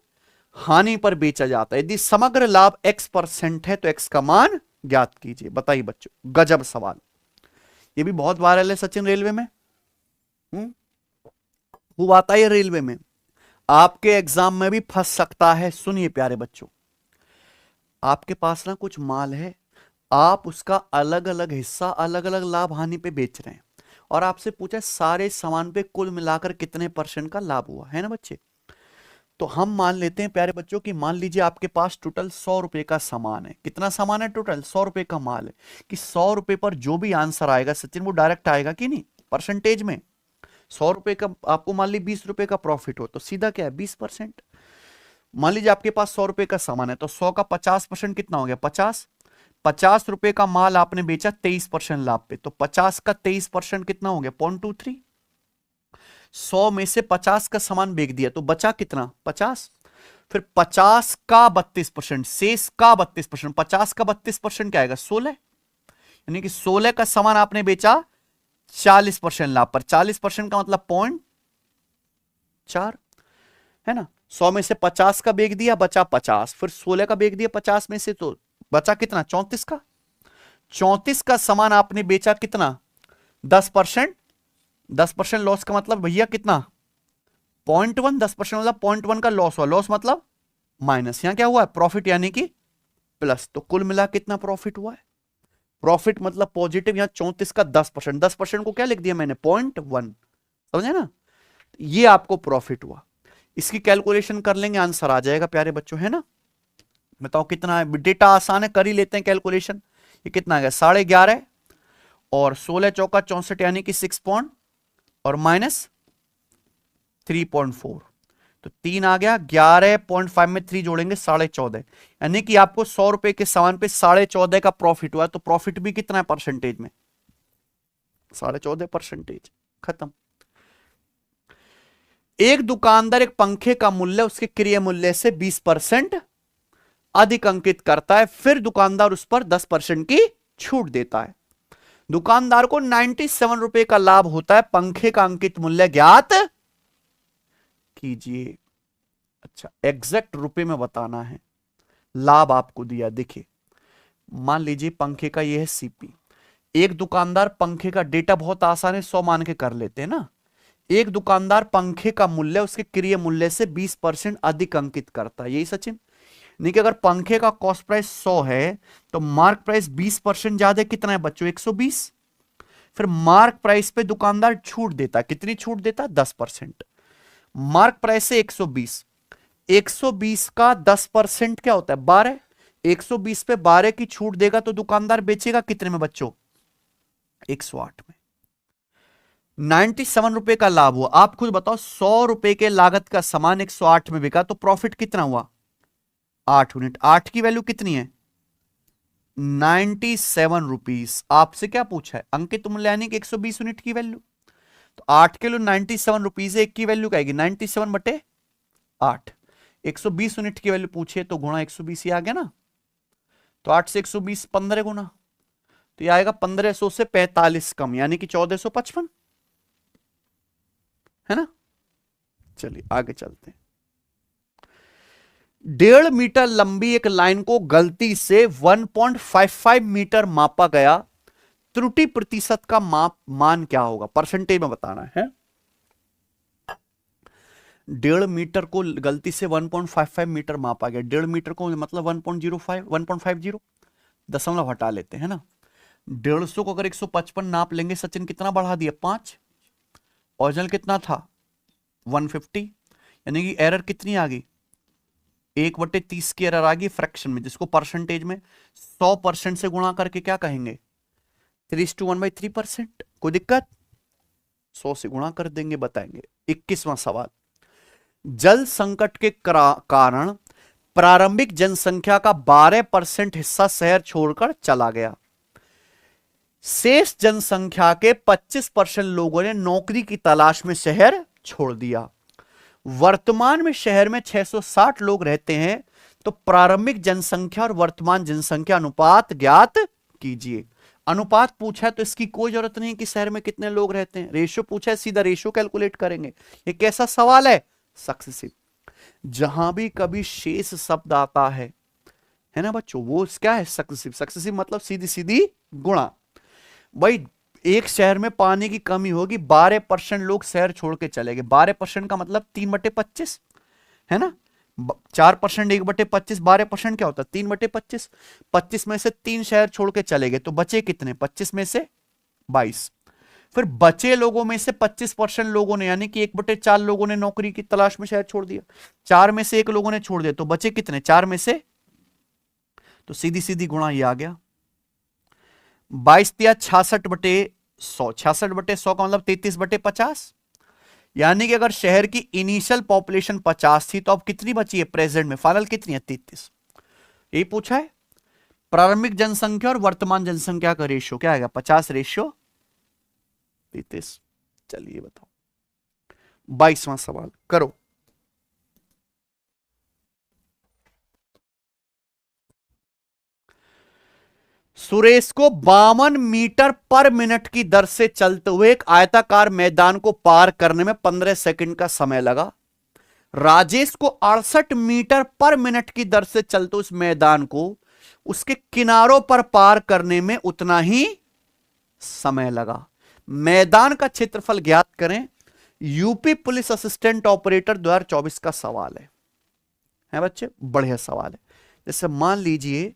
हानि पर बेचा जाता है। यदि समग्र लाभ X% है तो X का मान ज्ञात कीजिए। बताइए बच्चों, गजब सवाल। ये भी बहुत वायरल है सचिन, रेलवे में वो आता है रेलवे में, आपके एग्जाम में भी फंस सकता है। सुनिए प्यारे बच्चों, आपके पास ना कुछ माल है, आप उसका अलग अलग हिस्सा अलग अलग लाभ हानि पे बेच रहे हैं, और आपसे पूछा सारे सामान पे कुल मिलाकर कितने % का लाभ हुआ, है ना बच्चे? तो हम मान लेते हैं प्यारे बच्चों कि मान लीजिए आपके पास टोटल 100 रुपए का सामान है। कितना सामान है? टोटल 100 रुपए का माल है। कि 100 रुपए पर जो भी आंसर आएगा सचिन वो डायरेक्ट आएगा कि नहीं परसेंटेज में? 100 रुपए का आपको मान ली 20 रुपए का प्रॉफिट हो तो सीधा क्या है 20%। मान लीजिए आपके पास 100 रुपए का सामान है तो 100 का 50% कितना हो गया 50 रुपए का माल आपने बेचा 23% लाभ पे, तो 50 का 23% कितना हो गया 0.23। 100 में से 50 का सामान बेच दिया तो बचा कितना 50, फिर 50 का 32%, शेष का 32%, 50 का 32% क्या आएगा 16, यानी कि 16 का सामान आपने बेचा 40% लाभ पर। 40% का मतलब 0.4, है ना। 100 में से 50 का बेच दिया बचा 50, फिर 16 का बेच दिया 50 में से तो बचा कितना 34 का। 34 का सामान आपने बेचा कितना 10%, 10% लॉस का मतलब भैया कितना 0.1, 10% मतलब 0.1 का लॉस हुआ, लॉस मतलब माइनस, यहां क्या हुआ है प्रॉफिट यानी कि प्लस। तो कुल मिला कितना प्रॉफिट हुआ है? प्रॉफिट मतलब पॉजिटिव, यहां 34 का 10%, 10% को क्या लिख दिया मैंने 0.1, समझे ना। ये आपको प्रॉफिट हुआ, इसकी कैलकुलेशन कर लेंगे आंसर आ जाएगा प्यारे बच्चों, है ना। बताओ कितना है, डेटा आसान है कर ही लेते हैं कैलकुलेशन। ये कितना आ गया 11.5 और 16 चौका 64 यानी कि 6 पॉइंट और माइनस 3.4, तो 3 आ गया। 11.5 में 3 जोड़ेंगे 14.5, यानी कि आपको 100 रुपए के सामान पे 14.5 का प्रॉफिट हुआ। तो प्रॉफिट भी कितना है परसेंटेज में 14.5%। खत्म। एक दुकानदार एक पंखे का मूल्य उसके क्रय मूल्य से 20% अधिक अंकित करता है, फिर दुकानदार उस पर 10% की छूट देता है। दुकानदार को 97 रुपए का लाभ होता है, पंखे का अंकित मूल्य ज्ञात कीजिए। अच्छा, एग्जैक्ट रुपए में बताना है। लाभ आपको दिया, देखिए मान लीजिए पंखे का ये है सीपी। एक दुकानदार पंखे का, डेटा बहुत आसान है 100 मान के कर लेते हैं ना। एक दुकानदार पंखे का मूल्य उसके क्रय मूल्य से 20% अधिक अंकित करता है, यही सचिन। नहीं कि अगर पंखे का कॉस्ट प्राइस 100 है तो मार्क प्राइस 20% ज्यादा कितना है बच्चों 120। फिर मार्क प्राइस पे दुकानदार छूट देता है, कितनी छूट देता है 10%। मार्क प्राइस से 120, 120 का 10% क्या होता है? 12। 120 पे 12 की छूट देगा तो दुकानदार बेचेगा कितने में बच्चों? 108 में। 97 रुपए का लाभ हुआ। आप खुद बताओ, 100 रुपए के लागत का सामान 108 में बिका तो प्रॉफिट कितना हुआ? 8 यूनिट। 8 की वैल्यू कितनी है? 97 रुपीस। आपसे क्या पूछा है? अंकित मूल्यांक 120 यूनिट की वैल्यू। तो 8 किलो 97 रुपीस है, एक की वैल्यू क्या आएगी? 97 बटे 8। 120 यूनिट की वैल्यू पूछे तो गुणा 120 ही आ गया ना। तो 8 से 120 15 गुना, तो ये आएगा 1500 से 45 कम, यानी कि 1455, है ना। चलिए आगे चलते हैं। 1.5 मीटर लंबी एक लाइन को गलती से 1.55 मीटर मापा गया, त्रुटि प्रतिशत का मान क्या होगा? परसेंटेज में बताना है। 1.5 मीटर को गलती से 1.55 मीटर मापा गया। 1.5 मीटर को मतलब 1.50 दशमलव हटा लेते हैं ना। 150 को अगर 155 नाप लेंगे, सचिन कितना बढ़ा दिया? 5। ओरिजिनल कितना था? 150, यानी कि एरर कितनी आ गई? 1/30 की एरर आ गई फ्रैक्शन में, जिसको परसेंटेज में 100% से गुणा करके क्या कहेंगे? 3:1/3%। कोई दिक्कत? 100 से गुणा कर देंगे, बताएंगे। 21वां सवाल। जल संकट के कारण प्रारंभिक जनसंख्या का 12% हिस्सा शहर छोड़कर चला गया। शेष जनसंख्या के 25% लोगों ने नौकरी की तलाश में शहर छोड़ दिया। वर्तमान में शहर में 660 लोग रहते हैं, तो प्रारंभिक जनसंख्या और वर्तमान जनसंख्या अनुपात ज्ञात कीजिए। अनुपात पूछा है तो इसकी कोई जरूरत नहीं कि शहर में कितने लोग रहते हैं। रेशियो पूछा है, सीधा रेशियो कैलकुलेट करेंगे। ये कैसा सवाल है? सक्सेसिव। जहां भी कभी शेष शब्द आता है ना बच्चों, वो क्या है? सक्सेसिव। सक्सेसिव मतलब सीधी सीधी गुणा। भाई एक शहर में पानी की कमी होगी, 12% लोग शहर छोड़ के चले गए। 12% का मतलब 3/25, है ना। 4% 1/25, 12% क्या होता है? 3/25। 25 में से 3 शहर छोड़ के चले गए, तो बचे कितने? 25 में से 22। फिर बचे लोगों में से 25% लोगों ने, यानी कि 1/4 लोगों ने नौकरी की तलाश में शहर छोड़ दिया। 4 में से 1 लोगों ने छोड़ दिया, तो बचे कितने? 4 में से, तो सीधी सीधी गुणा ये आ गया। 22 दिया 66/100। 66/100 का मतलब 33/50, यानी कि अगर शहर की इनिशियल पॉपुलेशन 50 थी तो अब कितनी बची है प्रेजेंट में? फाइनल कितनी है? 33। यही पूछा है। प्रारंभिक जनसंख्या और वर्तमान जनसंख्या का रेशियो क्या आएगा? 50:33। चलिए बताओ 22वां सवाल करो। सुरेश को 52 मीटर पर मिनट की दर से चलते हुए एक आयताकार मैदान को पार करने में 15 सेकंड का समय लगा। राजेश को 68 मीटर पर मिनट की दर से चलते उस मैदान को उसके किनारों पर पार करने में उतना ही समय लगा। मैदान का क्षेत्रफल ज्ञात करें। यूपी पुलिस असिस्टेंट ऑपरेटर 2024 का सवाल है बच्चे। बढ़िया सवाल है। जैसे मान लीजिए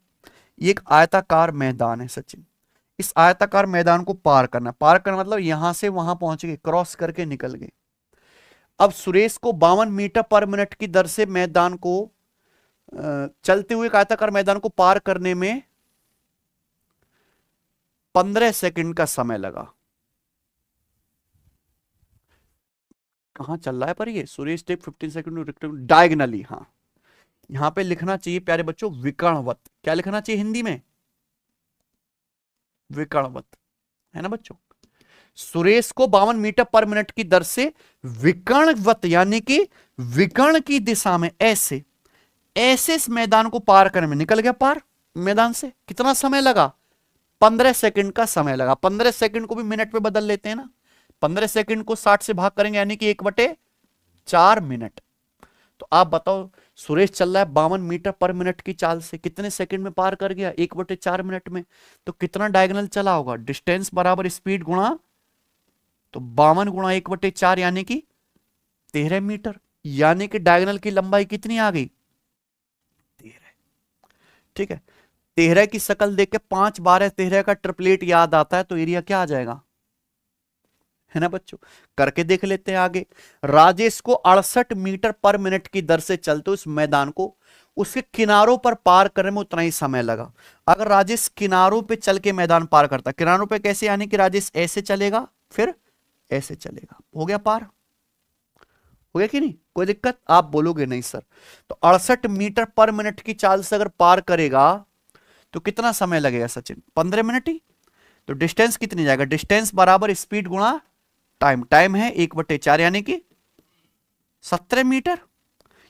ये एक आयताकार मैदान है सचिन, इस आयताकार मैदान को पार करना मतलब यहां से वहां पहुंच गए, क्रॉस करके निकल गए। अब सुरेश को 52 मीटर पर मिनट की दर से मैदान को चलते हुए आयताकार मैदान को पार करने में 15 सेकंड का समय लगा। कहां चल रहा है पर ये? Suresh take 15 second diagonally. हाँ, यहां पे लिखना चाहिए प्यारे बच्चों विकर्णवत। क्या लिखना चाहिए हिंदी में? विकर्णवत, है ना बच्चों। सुरेश को 52 मीटर पर मिनट की दर से विकर्णवत, यानी कि विकर्ण की दिशा में ऐसे इस मैदान को पार करने में, निकल गया पार मैदान से। कितना समय लगा? 15 सेकंड का समय लगा। 15 सेकंड को भी मिनट में बदल लेते हैं ना। 15 सेकंड को 60 से भाग करेंगे, यानी कि 1/4 मिनट। तो आप बताओ सुरेश चल रहा है 52 मीटर पर मिनट की चाल से, कितने सेकंड में पार कर गया? 1/4 मिनट में। तो कितना डायगोनल चला होगा? डिस्टेंस बराबर स्पीड गुणा, तो 52 गुणा 1/4 यानी कि 13 मीटर। यानी कि डायगोनल की लंबाई कितनी आ गई? 13। ठीक है। 13 की शक्ल देख के 5, 12, 13 का ट्रिपलेट याद आता है, तो एरिया क्या आ जाएगा? है ना बच्चों। करके देख लेते हैं आगे। राजेश को 68 मीटर पर मिनट की दर से चलते उस मैदान को उसके किनारों पर पार करने में उतना ही समय लगा। अगर राजेश किनारों पे चल के मैदान पार करता, किनारों पे कैसे, यानी कि राजेश ऐसे चलेगा फिर ऐसे चलेगा, हो गया पार, हो गया कि नहीं, कोई दिक्कत? आप बोलोगे नहीं सर, तो 68 मीटर पर मिनट की चाल से अगर पार करेगा तो कितना समय लगेगा सचिन? 15 मिनट ही। तो डिस्टेंस कितनी जाएगा? डिस्टेंस बराबर स्पीड गुणा टाइम, टाइम है 1/4 यानी कि 17 मीटर।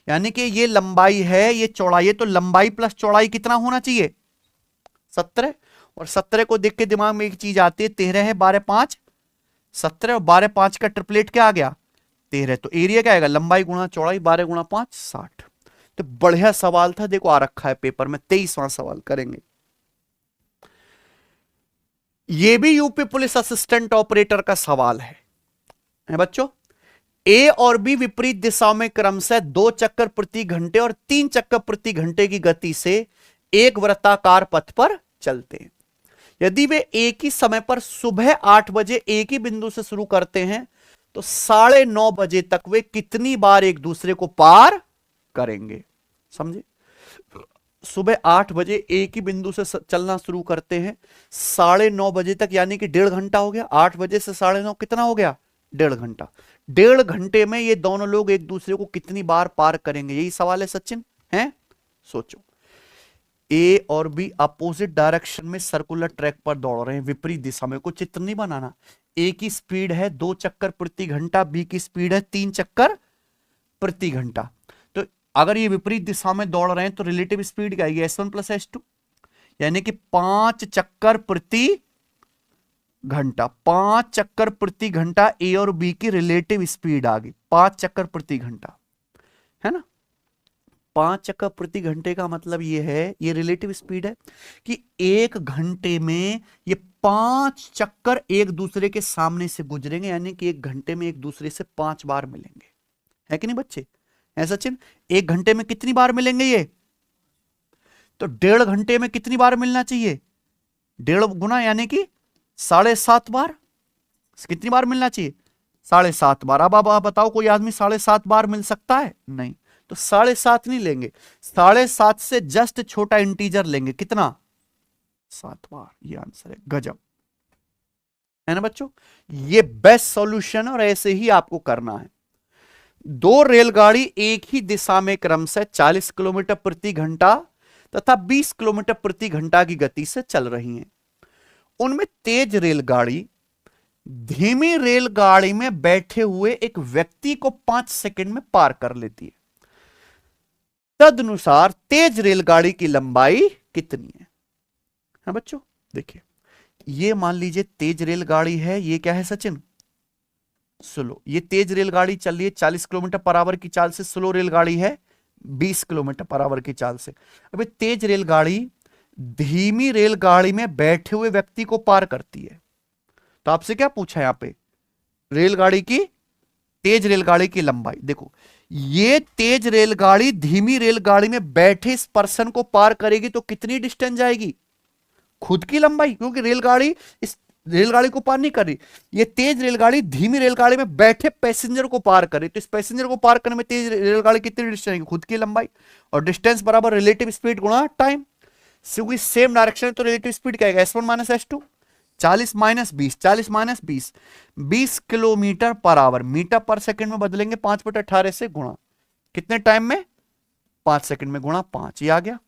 यानी कि ये लंबाई है, ये चौड़ाई है, तो लंबाई प्लस चौड़ाई कितना होना चाहिए? 17। और 17 को देख के दिमाग में एक चीज आती है, 13 है 12 5, 17 और 12 5 का ट्रिपलेट क्या आ गया? 13। तो एरिया क्या आएगा? लंबाई गुणा चौड़ाई, 12 गुणा 5 60। तो बढ़िया सवाल था, देखो आ रखा है पेपर में, 23वां सवाल करेंगे। ये भी यूपी पुलिस असिस्टेंट ऑपरेटर का सवाल है बच्चों। ए और बी विपरीत दिशाओं में क्रमशः 2 चक्कर प्रति घंटे और 3 चक्कर प्रति घंटे की गति से एक वृत्ताकार पथ पर चलते हैं। यदि वे एक ही समय पर सुबह 8 बजे एक ही बिंदु से शुरू करते हैं तो 9:30 बजे तक वे कितनी बार एक दूसरे को पार करेंगे? समझे? सुबह 8 बजे एक ही बिंदु से चलना शुरू करते हैं, 9:30 बजे तक, यानी कि 1.5 घंटा हो गया। 8 बजे से 9:30 कितना हो गया? 1.5 घंटा। 1.5 घंटे में ये दोनों लोग एक दूसरे को कितनी बार पार करेंगे? यही सवाल है सचिन, है? सोचो। ए और बी अपोजिट डायरेक्शन में सर्कुलर ट्रैक पर दौड़ रहे हैं, विपरीत दिशा में। को चित्र नहीं बनाना। ए की स्पीड है 2 चक्कर प्रति घंटा, बी की स्पीड है 3 चक्कर प्रति घंटा। तो अगर ये विपरीत दिशा में दौड़ रहे हैं तो रिलेटिव स्पीड क्या आएगी? S1 + S2, यानी कि 5 चक्कर प्रति घंटा। 5 चक्कर प्रति घंटा ए और बी की रिलेटिव स्पीड आ गई, 5 चक्कर प्रति घंटा, है ना। 5 चक्कर प्रति घंटे का मतलब ये है, ये रिलेटिव स्पीड है कि 1 घंटे में ये 5 चक्कर एक दूसरे के सामने से गुजरेंगे, यानी कि 1 घंटे में एक दूसरे से 5 बार मिलेंगे, है कि नहीं बच्चे? है सचिन? 1 घंटे में कितनी बार मिलेंगे ये? तो 1.5 घंटे में कितनी बार मिलना चाहिए? 1.5 गुना, यानी कि 7.5 बार। कितनी बार मिलना चाहिए? 7.5 बार। अब आप बताओ, कोई आदमी 7.5 बार मिल सकता है? नहीं। तो 7.5 नहीं लेंगे, 7.5 से जस्ट छोटा इंटीजर लेंगे, कितना? 7 बार। ये आंसर है। गजब, है ना बच्चों? ये बेस्ट सॉल्यूशन, और ऐसे ही आपको करना है। 2 रेलगाड़ी एक ही दिशा में क्रमशः 40 किलोमीटर प्रति घंटा तथा 20 किलोमीटर प्रति घंटा की गति से चल रही हैं। उनमें तेज रेलगाड़ी धीमी रेलगाड़ी में बैठे हुए एक व्यक्ति को 5 सेकंड में पार कर लेती है। तदनुसार तेज रेलगाड़ी की लंबाई कितनी है? हाँ बच्चों, देखिए, ये मान लीजिए तेज रेलगाड़ी है, ये क्या है सचिन? स्लो। ये तेज रेलगाड़ी चल रही है 40 किलोमीटर पर आवर की चाल से, स्लो रेलगाड़ी है 20 किलोमीटर पर आवर की चाल से। अभी तेज रेलगाड़ी धीमी रेलगाड़ी में बैठे हुए व्यक्ति को पार करती है। तो आपसे क्या पूछा है यहां पे? रेलगाड़ी की, तेज रेलगाड़ी की लंबाई। देखो, ये तेज रेलगाड़ी धीमी रेलगाड़ी में बैठे इस पर्सन को पार करेगी तो कितनी डिस्टेंस जाएगी? खुद की लंबाई, क्योंकि रेलगाड़ी इस रेलगाड़ी को पार नहीं कर रही। ये तेज रेलगाड़ी धीमी रेलगाड़ी में बैठे पैसेंजर को पार करे, तो इस पैसेंजर को पार करने में तेज रेलगाड़ी कितनी डिस्टेंस जाएगी? खुद की लंबाई। और डिस्टेंस बराबर रिलेटिव स्पीड गुणा टाइम। क्योंकि सेम डायरेक्शन है तो रिलेटिव स्पीड क्या आएगा? S1 - S2। 40 - 20, 40 - 20, 20 kilometre per hour. Metre पर सेकंड में बदलेंगे 5/18 से गुणा, कितने टाइम में? 5 सेकंड में गुणा 5, ये आ गया।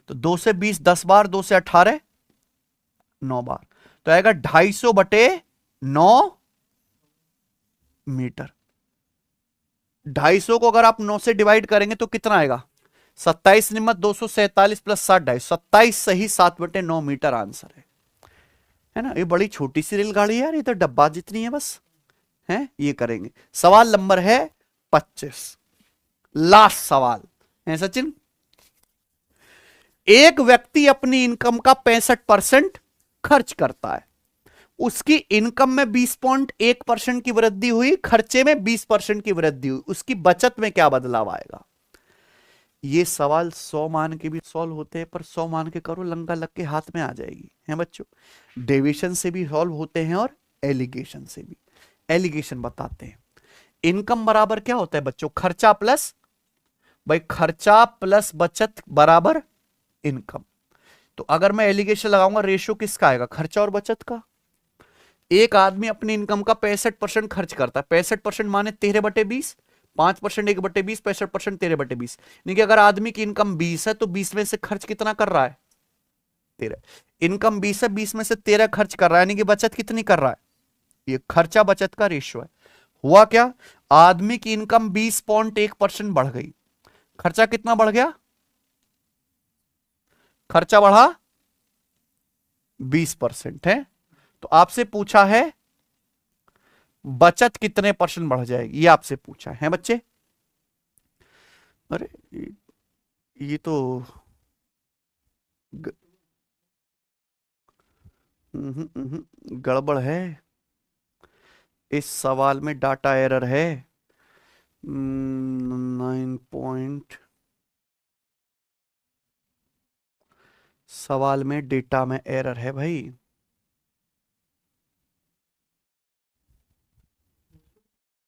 तो 2 से 20 10 बार, 2 से 18 9 बार, तो आएगा 250/9 मीटर। 250 को अगर आप 9 से डिवाइड करेंगे तो कितना आएगा? 27 निमत 247 + 60 250, 27 सही 7/9 मीटर आंसर है ना। ये बड़ी छोटी सी रेलगाड़ी है यार, ये तो डब्बा जितनी है बस, है। ये करेंगे। सवाल नंबर है 25, लास्ट सवाल है सचिन। एक व्यक्ति अपनी इनकम का 65% खर्च करता है। उसकी इनकम में 20.1% की वृद्धि हुई, खर्चे में 20% की वृद्धि हुई, उसकी बचत में क्या बदलाव आएगा? ये सवाल 100 मान के भी सॉल्व होते हैं, पर 100 मान के करो लंका लग के हाथ में आ जाएगी, है बच्चों। डेविएशन से भी सॉल्व होते हैं और एलिगेशन से भी। एलिगेशन बताते हैं। इनकम बराबर क्या होता है बच्चों? खर्चा प्लस, भाई खर्चा प्लस बचत बराबर इनकम। तो अगर मैं एलिगेशन लगाऊंगा, रेशियो किसका आएगा? खर्चा और बचत का। एक आदमी अपनी इनकम का 65% खर्च करता है। 65% माने 13/20, 5% 1/20, 65% 13/20। यानी कि अगर आदमी की इनकम 20 है तो 20 में से खर्च कितना कर रहा है? 13। इनकम 20 है, 20 में से 13 खर्च कर रहा है, यानी कि बचत कितनी कर रहा है? ये खर्चा बचत का रेशियो है। हुआ क्या? आदमी की इनकम 20.1% बढ़ गई, खर्चा कितना बढ़ गया? खर्चा बढ़ा 20% है। तो आपसे पूछा है बचत कितने परसेंट बढ़ जाएगी, ये आपसे पूछा है बच्चे। अरे ये तो ग- गड़बड़ है, इस सवाल में डाटा एरर है। 9 सवाल में डेटा में एरर है भाई।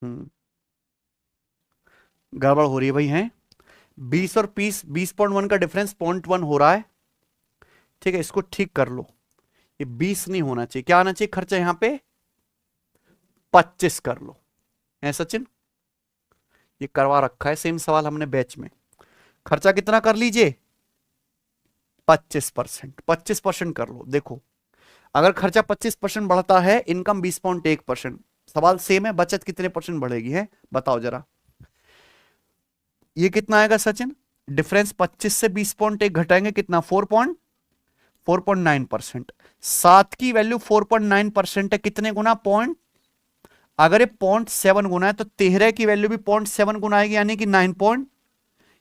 हम्म गड़बड़ हो रही है भाई, है। 20 और 20.1 का डिफरेंस 0.1 हो रहा है। ठीक है, इसको ठीक कर लो। ये 20 नहीं होना चाहिए, क्या आना चाहिए खर्चा यहां पे? 25 कर लो। है सचिन? ये करवा रखा है, सेम सवाल हमने बैच में। खर्चा कितना कर लीजिए? 25%। 25% कर लो। देखो, अगर खर्चा 25% बढ़ता है, इनकम 20.1%, सवाल सेम है, बचत कितने परसेंट बढ़ेगी है बताओ जरा। ये कितना आएगा सचिन? डिफरेंस 25 से 20.1 घटाएंगे कितना? 4.9%। 7 की वैल्यू 4.9% है, कितने गुना? पॉइंट। अगर ये 0.7 गुना है तो 13 की वैल्यू भी 0.7 गुना आएगी, यानी कि 9 पॉइंट,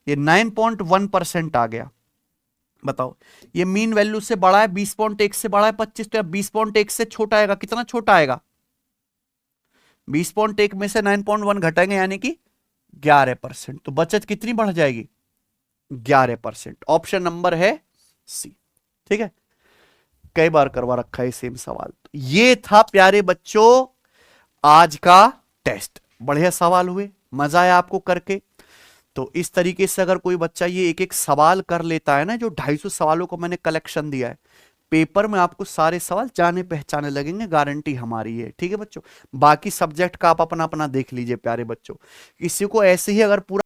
ये 9.1% आ गया। बताओ, ये मीन वैल्यू से बड़ा है, 20.1 से बड़ा है 25, तो 20.1 से छोटा आएगा, कितना छोटा आएगा? 20.1 में से 9.1 घटाएंगे, यानी कि 11%। तो बचत कितनी बढ़ जाएगी? 11%। ऑप्शन नंबर है सी। ठीक है, कई बार करवा रखा है सेम सवाल। तो ये था प्यारे बच्चों आज का टेस्ट। बढ़िया सवाल हुए, मजा आया आपको करके। तो इस तरीके से अगर कोई बच्चा ये एक एक सवाल कर लेता है ना, जो 250 सवालों को मैंने कलेक्शन दिया है, पेपर में आपको सारे सवाल जाने पहचाने लगेंगे, गारंटी हमारी है। ठीक है बच्चों, बाकी सब्जेक्ट का आप अपना अपना देख लीजिए प्यारे बच्चों। किसी को ऐसे ही अगर पूरा